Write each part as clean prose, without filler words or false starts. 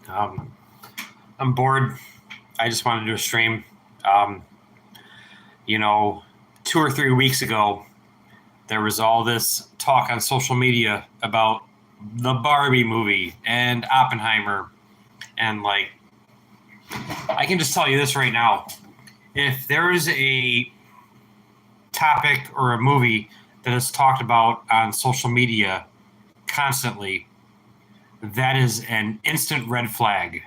Um, I'm bored. I just want to do a stream. Um, you know, 2 or 3 weeks ago, there was all this talk on social media about the Barbie movie and Oppenheimer. And, like, I can just tell you this right now. If there is a topic or a movie that is talked about on social media constantly, that is an instant red flag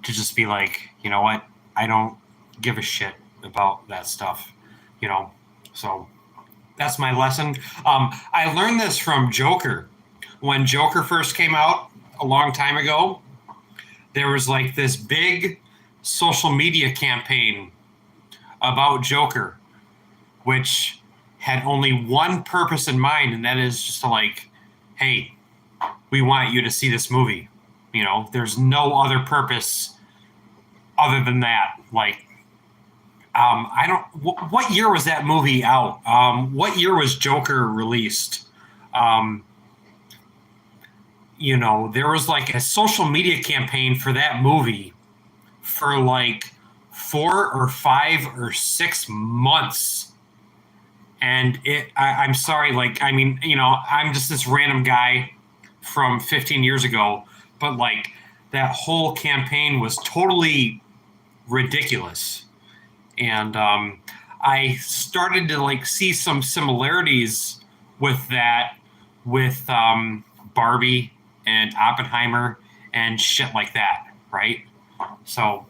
to just be like, you know what? I don't give a shit about that stuff, you know? So that's my lesson. I learned this from Joker. When Joker first came out a long time ago, there was like this big social media campaign about Joker, which had only one purpose in mind, and that is just to like, hey, we want you to see this movie. You know, there's no other purpose other than that. Like, I don't. What year was that movie out? What year was Joker released? Um, there was like a social media campaign for that movie for like 4 or 5 or 6 months. And I'm sorry, like, I mean, I'm just this random guy from 15 years ago, but like that whole campaign was totally ridiculous. And I started to like see some similarities with that, with Barbie and Oppenheimer and shit like that, right? So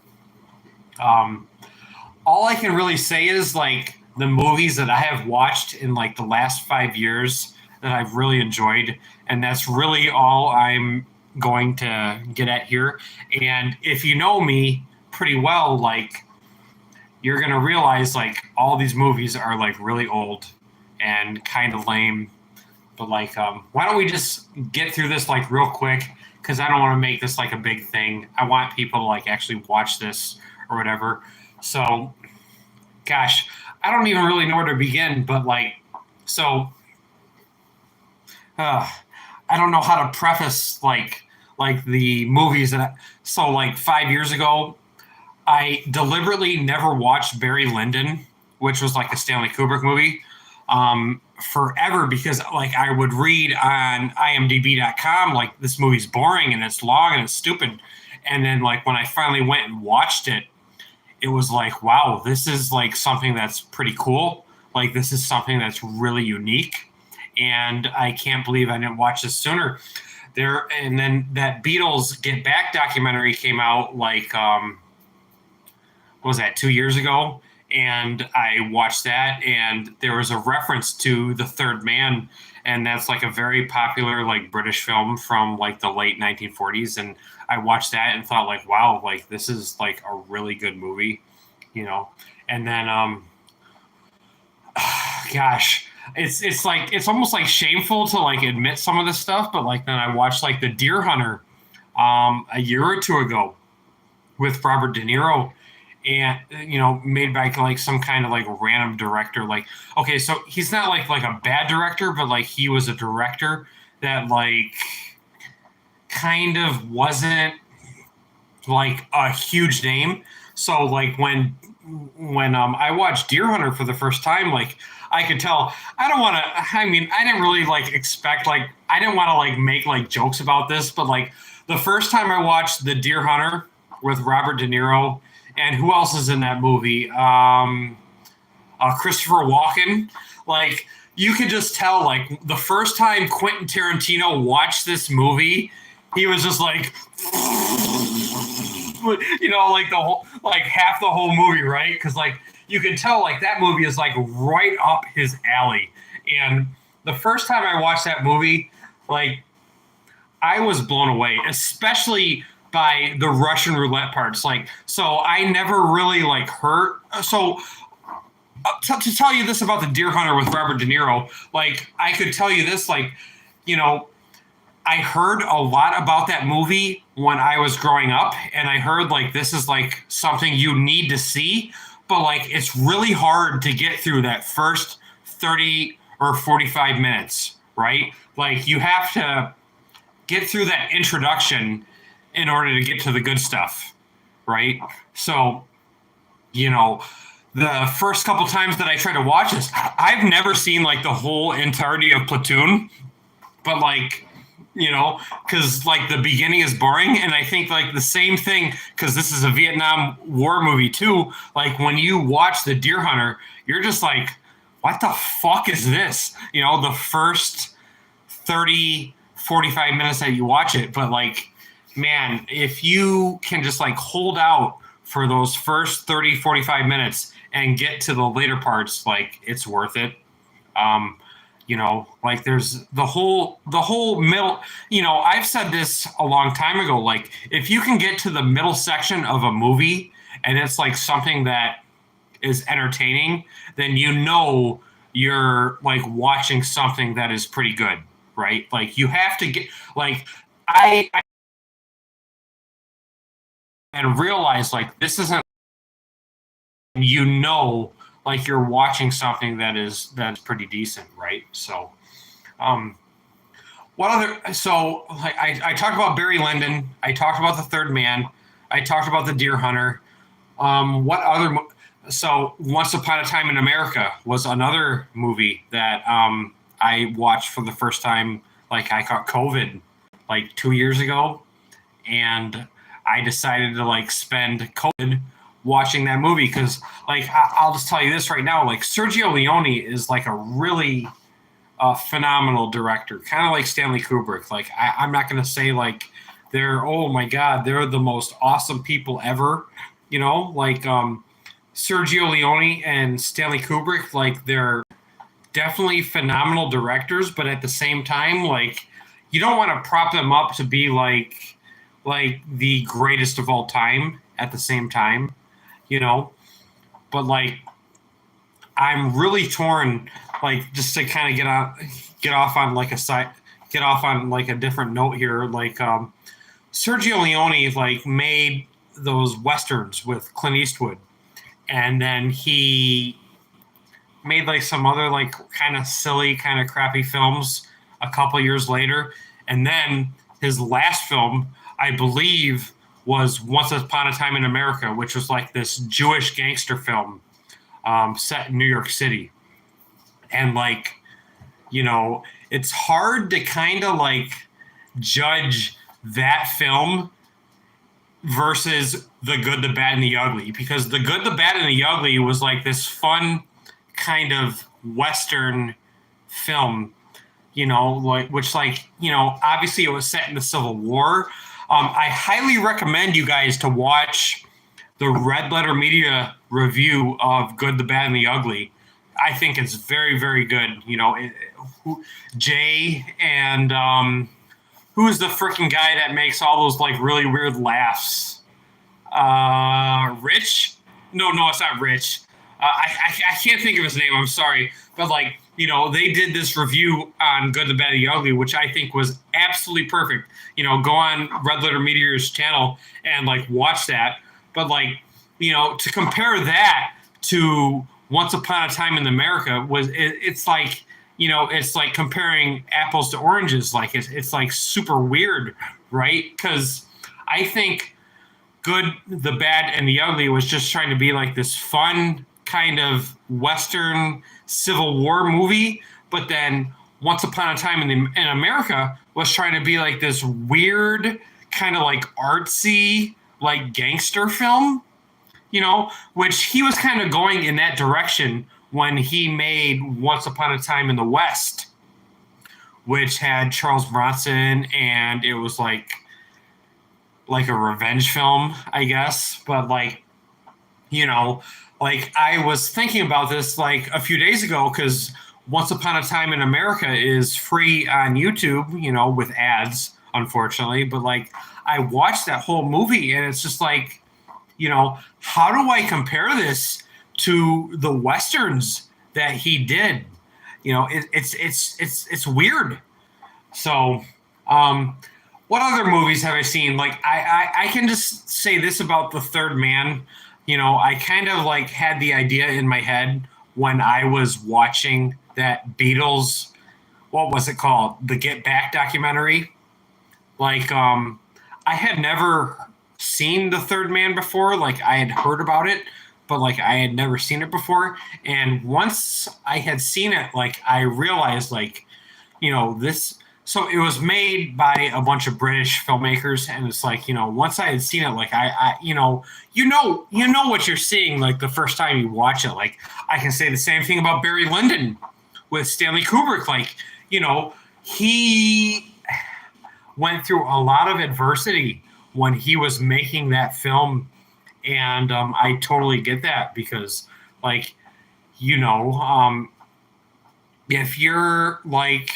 all I can really say is like the movies that I have watched in like the last 5 years that I've really enjoyed, and that's really all I'm going to get at here. And if you know me pretty well, like, you're gonna realize like all these movies are like really old and kind of lame. But like, why don't we just get through this like real quick? Because I don't want to make this like a big thing. I want people to like actually watch this or whatever. So, gosh, I don't even really know where to begin. But like, so uh, I don't know how to preface like the movies that. So like 5 years ago, I deliberately never watched Barry Lyndon, which was like a Stanley Kubrick movie, forever, because like I would read on IMDb.com like this movie's boring and it's long and it's stupid, and then like when I finally went and watched it, it was like, wow, this is like something that's pretty cool. Like, this is something that's really unique, and I can't believe I didn't watch this sooner. There, and then that Beatles Get Back documentary came out like what was that, 2 years ago? And I watched that, and there was a reference to The Third Man, and that's like a very popular like British film from like the late 1940s. And I watched that and thought like, wow, like this is like a really good movie, you know. And then gosh, it's like it's almost like shameful to like admit some of this stuff, but like then I watched like The Deer Hunter a year or two ago with Robert De Niro, and made by like some kind of like random director. Like, okay, so he's not like a bad director, but like he was a director that like kind of wasn't like a huge name. So like when I watched Deer Hunter for the first time, like I could tell I don't want to. I mean, I didn't really like expect, like, I didn't want to like make like jokes about this, but like the first time I watched The Deer Hunter with Robert De Niro, and who else is in that movie? Christopher Walken. Like, you could just tell, like, the first time Quentin Tarantino watched this movie, he was just like, like the whole, like half the whole movie, right? Because like you can tell, like that movie is like right up his alley. And the first time I watched that movie, like I was blown away, especially by the Russian roulette parts. Like, so I never really like heard. So to tell you this about The Deer Hunter with Robert De Niro, like I could tell you this, like, I heard a lot about that movie when I was growing up, and I heard like this is like something you need to see, but like it's really hard to get through that first 30 or 45 minutes, right? Like you have to get through that introduction in order to get to the good stuff, right? So, you know, the first couple times that I tried to watch this, I've never seen like the whole entirety of Platoon, but like, you know, because like the beginning is boring, and I think like the same thing because this is a Vietnam War movie too. Like when you watch The Deer Hunter, you're just like, what the fuck is this? You know, the first 30, 45 minutes that you watch it, but like, man, if you can just like hold out for those first 30, 45 minutes and get to the later parts, like it's worth it. Um, you know, like there's the whole middle, you know, I've said this a long time ago, like if you can get to the middle section of a movie and it's like something that is entertaining, then you know you're like watching something that is pretty good, right? Like you have to get like I and realize like this isn't, you know, like you're watching something that's pretty decent, right? So um what other, so like I talked about Barry Lyndon, I talked about The Third Man, I talked about The Deer Hunter. What other so Once Upon a Time in America was another movie that I watched for the first time. Like I caught COVID like 2 years ago, and I decided to like spend COVID watching that movie because like I'll just tell you this right now, like Sergio Leone is like a really phenomenal director, kind of like Stanley Kubrick. Like I'm not going to say like they're, oh my god, they're the most awesome people ever, you know, like Sergio Leone and Stanley Kubrick, like they're definitely phenomenal directors, but at the same time, like you don't want to prop them up to be like the greatest of all time at the same time, you know. But like I'm really torn, like just to kind of get off on like a side, get off on like a different note here. Like Sergio Leone like made those westerns with Clint Eastwood, and then he made like some other like kind of silly, kind of crappy films a couple years later, and then his last film, I believe, was Once Upon a Time in America, which was like this Jewish gangster film set in New York City. And like, you know, it's hard to kind of like judge that film versus The Good, the Bad, and the Ugly, because The Good, the Bad, and the Ugly was like this fun kind of Western film, you know, like which like, you know, obviously it was set in the Civil War. I highly recommend you guys to watch the Red Letter Media review of Good, the Bad, and the Ugly. I think it's very, very good. You know, Jay and who's the freaking guy that makes all those like really weird laughs? Rich? No, it's not Rich. I can't think of his name. I'm sorry, but like, you know, they did this review on Good, the Bad, and the Ugly, which I think was absolutely perfect. You know, go on Red Letter Media's channel and like watch that. But like, you know, to compare that to Once Upon a Time in America it's like, you know, it's like comparing apples to oranges. Like it's like super weird, right? Because I think Good, the Bad, and the Ugly was just trying to be like this fun kind of Western Civil War movie, but then Once Upon a Time in America was trying to be like this weird kind of like artsy like gangster film, you know, which he was kind of going in that direction when he made Once Upon a Time in the West, which had Charles Bronson, and it was like a revenge film, I guess. But like, you know, like I was thinking about this like a few days ago because Once Upon a Time in America is free on YouTube, you know, with ads, unfortunately. But like, I watched that whole movie and it's just like, you know, how do I compare this to the westerns that he did? You know, it's weird. So, what other movies have I seen? Like, I can just say this about The Third Man. You know, I kind of like had the idea in my head when I was watching that Beatles, what was it called? The Get Back documentary. Like, I had never seen The Third Man before. Like, I had heard about it, but like I had never seen it before. And once I had seen it, like I realized, like, this. So it was made by a bunch of British filmmakers, and it's like, once I had seen it, like you know what you're seeing, like the first time you watch it. Like, I can say the same thing about Barry Lyndon with Stanley Kubrick. Like, he went through a lot of adversity when he was making that film, and I totally get that because, like, if you're like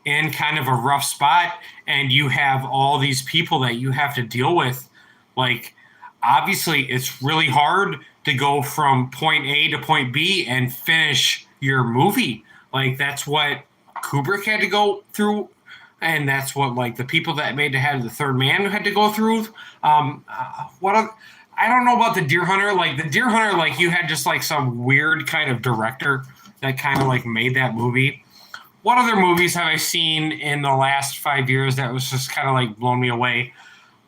in kind of a rough spot and you have all these people that you have to deal with, like, obviously it's really hard to go from point A to point B and finish your movie. Like, that's what Kubrick had to go through, and that's what, like, the people that made The Third Man had to go through. I don't know about The Deer Hunter. Like, The Deer Hunter, like, you had just like some weird kind of director that kind of like made that movie. What other movies have I seen in the last 5 years that was just kind of like blown me away?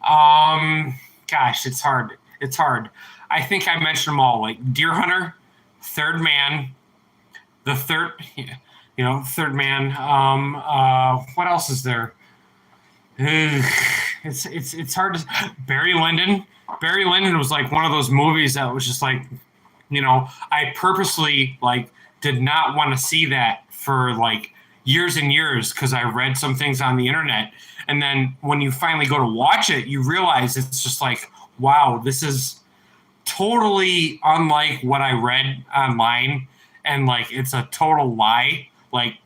Gosh, it's hard. It's hard. I think I mentioned them all, like Deer Hunter, Third Man, Third Man. What else is there? It's hard to. Barry Lyndon. Barry Lyndon was like one of those movies that was just like, I purposely like did not want to see that for like years and years because I read some things on the internet, and then when you finally go to watch it, you realize it's just like, wow, this is totally unlike what I read online, and like it's a total lie. Like,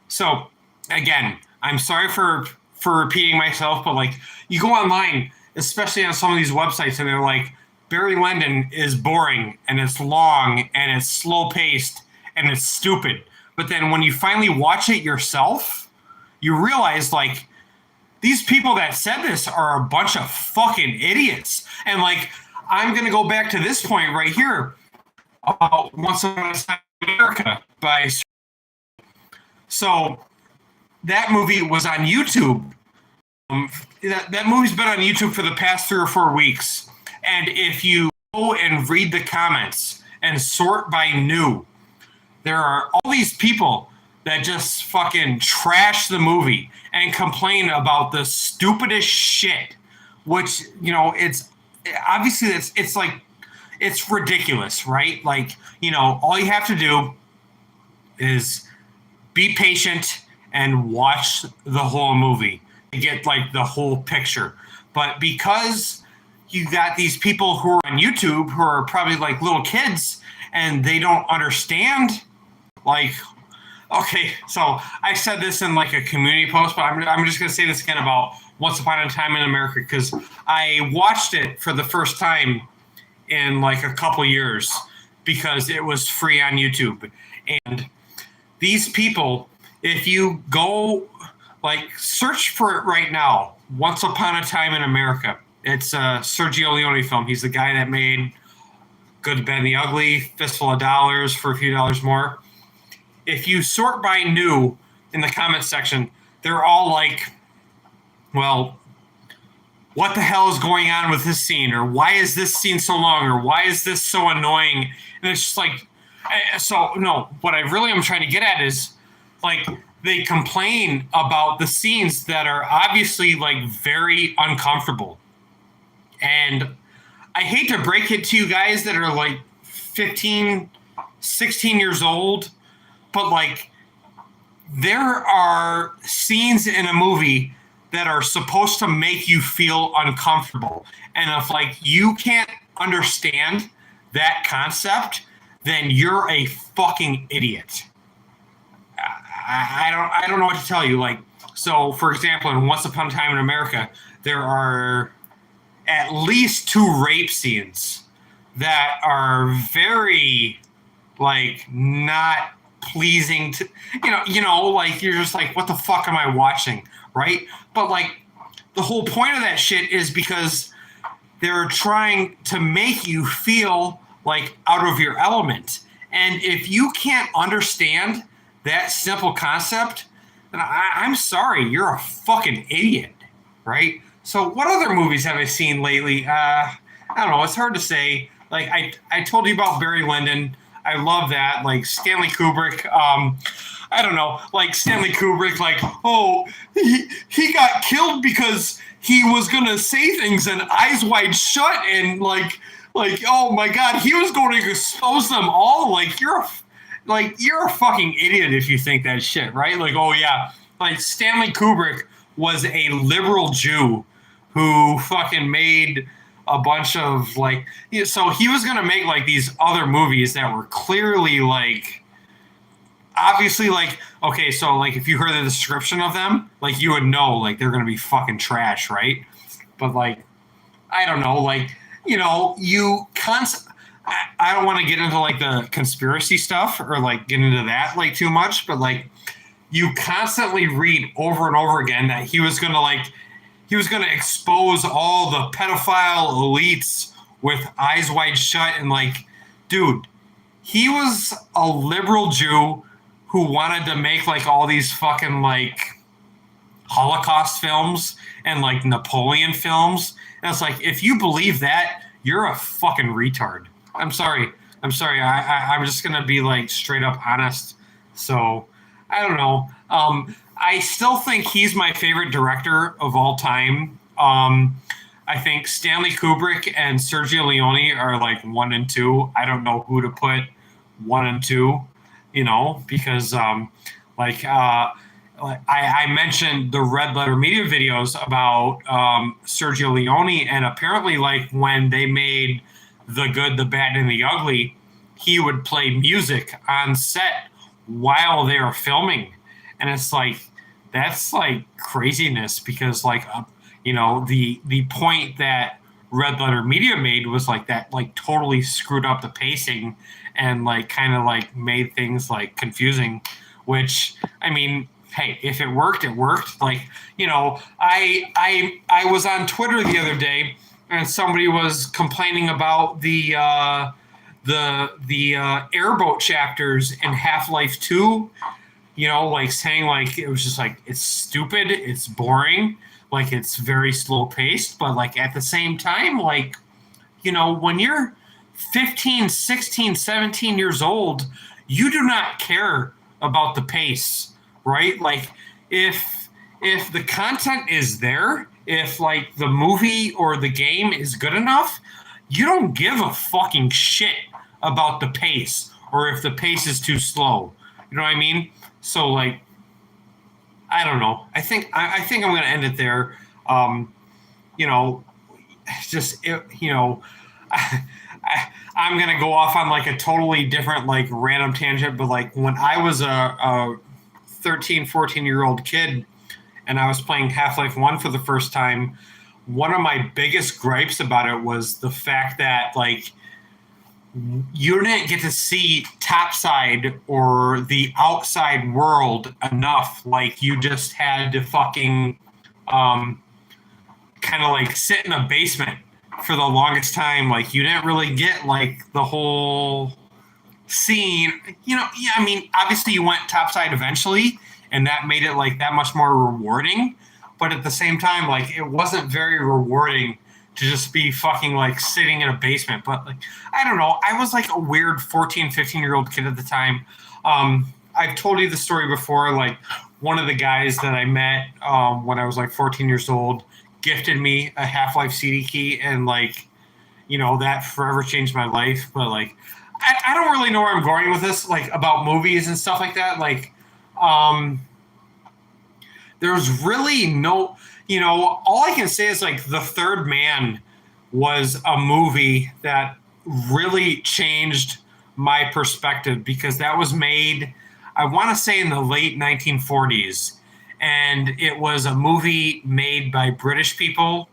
so again, I'm sorry for repeating myself, but like you go online, especially on some of these websites, and they're like, Barry Lyndon is boring and it's long and it's slow paced and it's stupid. But then when you finally watch it yourself, you realize like these people that said this are a bunch of fucking idiots. And like, I'm going to go back to this point right here. Once Upon a Time in America by. So that movie was on YouTube. That movie's been on YouTube for the past 3 or 4 weeks. And if you go and read the comments and sort by new, there are all these people that just fucking trash the movie and complain about the stupidest shit, which, it's obviously it's like, it's ridiculous, right? Like, all you have to do is be patient and watch the whole movie to get like the whole picture. But because you got these people who are on YouTube who are probably like little kids and they don't understand, like, okay, so I said this in like a community post, but I'm just going to say this again about Once Upon a Time in America because I watched it for the first time in like a couple years because it was free on YouTube. And these people, if you go like search for it right now, Once Upon a Time in America, it's a Sergio Leone film. He's the guy that made Good, the Bad, and the Ugly, Fistful of Dollars for a few dollars more. If you sort by new in the comments section, they're all like, well, what the hell is going on with this scene? Or why is this scene so long? Or why is this so annoying? And it's just like, so no, what I really am trying to get at is like, they complain about the scenes that are obviously like very uncomfortable. And I hate to break it to you guys that are like 15, 16 years old, but like there are scenes in a movie that are supposed to make you feel uncomfortable. And if like you can't understand that concept, then you're a fucking idiot. I don't know what to tell you. Like, so for example, in Once Upon a Time in America, there are at least 2 rape scenes that are very like not pleasing to like you're just like, what the fuck am I watching, right? But like the whole point of that shit is because they're trying to make you feel like out of your element. And if you can't understand that simple concept, then I'm sorry, you're a fucking idiot, right? So what other movies have I seen lately? I don't know. It's hard to say. Like I told you about Barry Lyndon. I love that. Like Stanley Kubrick. I don't know. Like Stanley Kubrick. Like he got killed because he was gonna say things and Eyes Wide Shut and like oh my God, he was going to expose them all. You're a fucking idiot if you think that shit, right? Like oh yeah, like Stanley Kubrick was a liberal Jew who fucking made a bunch of like so he was gonna make like these other movies that were clearly like obviously like okay so like if you heard the description of them like you would know like they're gonna be fucking trash, right? But like I don't know like I don't want to get into like the conspiracy stuff or like get into that like too much, but like you constantly read over and over again that he was gonna expose all the pedophile elites with Eyes Wide Shut and like, dude, he was a liberal Jew who wanted to make like all these fucking like Holocaust films and like Napoleon films. And it's like, if you believe that, you're a fucking retard. I'm sorry. I'm just gonna be like straight up honest. So I don't know. I still think he's my favorite director of all time. I think Stanley Kubrick and Sergio Leone are like 1 and 2. I don't know who to put 1 and 2, because I mentioned the Red Letter Media videos about Sergio Leone, and apparently, like when they made The Good, the Bad, and the Ugly, he would play music on set while they were filming, and it's like that's like craziness because like the point that Red Letter Media made was like that like totally screwed up the pacing and like kind of like made things like confusing, which I mean hey, if it worked, it worked. Like, I was on Twitter the other day, and somebody was complaining about the airboat chapters in Half-Life 2. Like saying like it was just like it's stupid, it's boring, like it's very slow paced, but like at the same time, like when you're 15, 16, 17 years old, you do not care about the pace, right? Like if the content is there, if like the movie or the game is good enough, you don't give a fucking shit about the pace or if the pace is too slow. You know what I mean? So like I don't know. I think I'm going to end it there. I'm going to go off on like a totally different like random tangent, but like when I was a 13, 14-year-old kid and I was playing Half-Life 1 for the first time, one of my biggest gripes about it was the fact that like you didn't get to see topside or the outside world enough. Like you just had to fucking kind of like sit in a basement for the longest time. Like you didn't really get like the whole scene. Yeah, I mean, obviously you went topside eventually, and that made it like that much more rewarding. But at the same time, like it wasn't very rewarding to just be fucking like sitting in a basement. But like, I don't know. I was like a weird 14, 15-year-old kid at the time. I've told you the story before. Like one of the guys that I met when I was like 14 years old gifted me a Half-Life CD key, and like, that forever changed my life. But like, I don't really know where I'm going with this, like about movies and stuff like that. Like, there's really no, all I can say is like The Third Man was a movie that really changed my perspective because that was made, I want to say in the late 1940s. And it was a movie made by British people,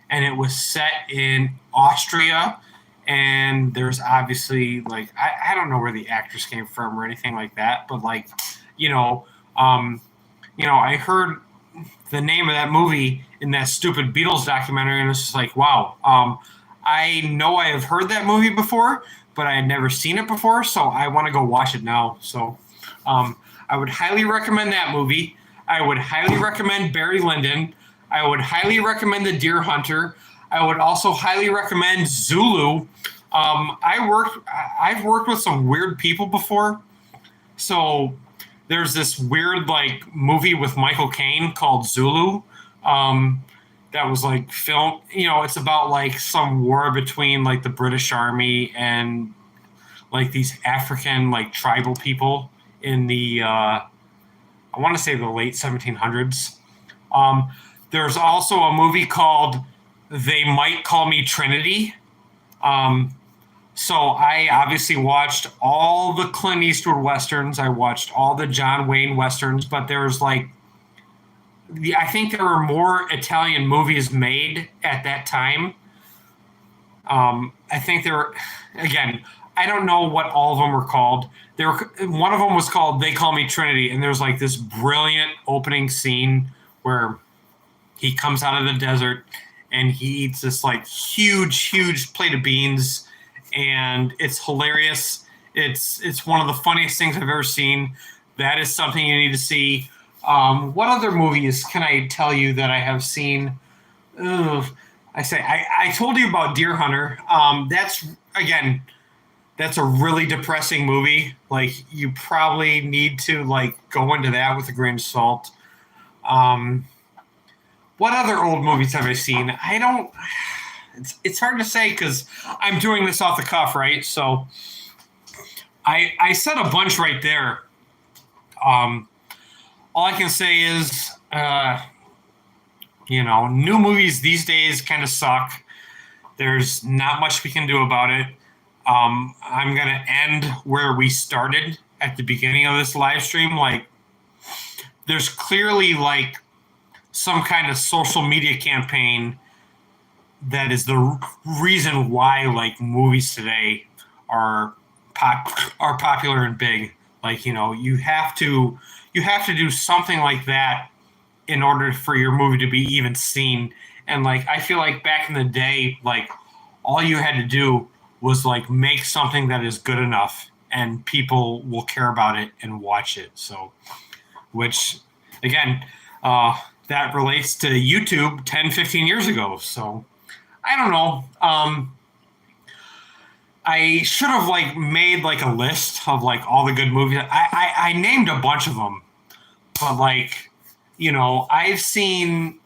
and it was set in Austria. And there's obviously like, I don't know where the actors came from or anything like that, but like, I heard the name of that movie in that stupid Beatles documentary, and it's just like, wow. I know I have heard that movie before, but I had never seen it before, so I want to go watch it now. So I would highly recommend that movie. I would highly recommend Barry Lyndon. I would highly recommend The Deer Hunter. I would also highly recommend Zulu. I've worked with some weird people before. So there's this weird like movie with Michael Caine called Zulu. That was like film. It's about like some war between like the British Army and like these African like tribal people in the I want to say the late 1700s. There's also a movie called They Might Call Me Trinity. So I obviously watched all the Clint Eastwood westerns. I watched all the John Wayne westerns, but there's like, I think there were more Italian movies made at that time. I think there were, again, I don't know what all of them were called. One of them was called They Call Me Trinity, and there's like this brilliant opening scene where he comes out of the desert and he eats this like huge plate of beans, and it's hilarious. It's one of the funniest things I've ever seen. That is something you need to see. What other movies can I tell you that I have seen? I told you about Deer Hunter. That's a really depressing movie. Like, you probably need to like go into that with a grain of salt. What other old movies have I seen? It's hard to say because I'm doing this off the cuff, right? So I said a bunch right there. All I can say is, new movies these days kind of suck. There's not much we can do about it. I'm going to end where we started at the beginning of this live stream. Like, there's clearly like some kind of social media campaign that is the reason why like movies today are popular and big. Like, you have to do something like that in order for your movie to be even seen. And like, I feel like back in the day, like all you had to do was like make something that is good enough and people will care about it and watch it. So, which again, that relates to YouTube 10, 15 years ago. So I don't know. I should have like made like a list of like all the good movies. I named a bunch of them, but like, I've seen,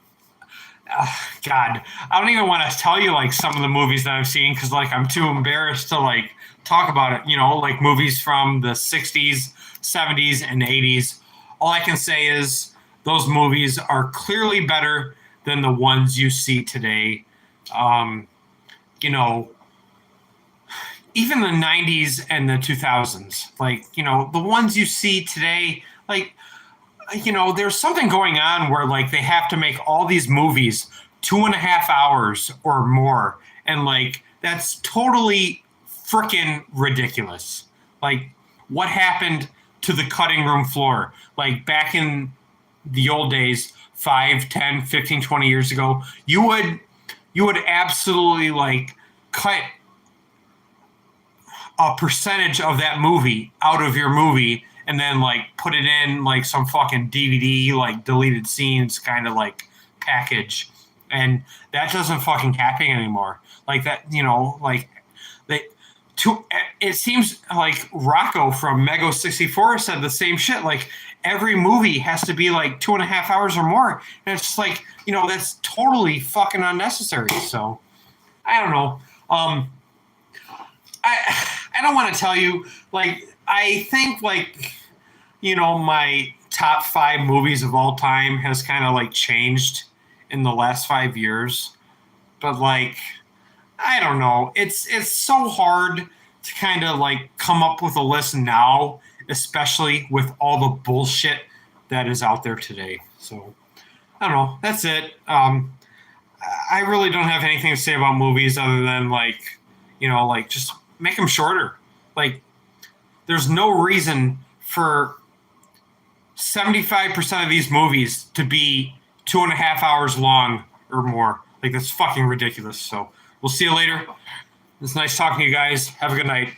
God, I don't even want to tell you like some of the movies that I've seen because like I'm too embarrassed to like talk about it. Like movies from the 60s, 70s, and 80s. All I can say is those movies are clearly better than the ones you see today. Even the 90s and the 2000s, like, the ones you see today, like, there's something going on where like they have to make all these movies 2.5 hours or more. And like, that's totally freaking ridiculous. Like, what happened to the cutting room floor? Like back in the old days, 5, 10, 15, 20 years ago, you would absolutely like cut a percentage of that movie out of your movie and then like put it in like some fucking DVD, like deleted scenes kind of like package. And that doesn't fucking happen anymore. Like that, like it seems like Rocco from Mego 64 said the same shit. Like every movie has to be like 2.5 hours or more. And it's just like, that's totally fucking unnecessary. So I don't know. I don't want to tell you, like, I think, like, my top 5 movies of all time has kind of, like, changed in the last 5 years. But, like, I don't know. It's so hard to kind of, like, come up with a list now, especially with all the bullshit that is out there today. So, I don't know. That's it. I really don't have anything to say about movies other than, like, like, just make them shorter. Like, there's no reason for 75% of these movies to be 2.5 hours long or more. Like, that's fucking ridiculous. So we'll see you later. It's nice talking to you guys. Have a good night.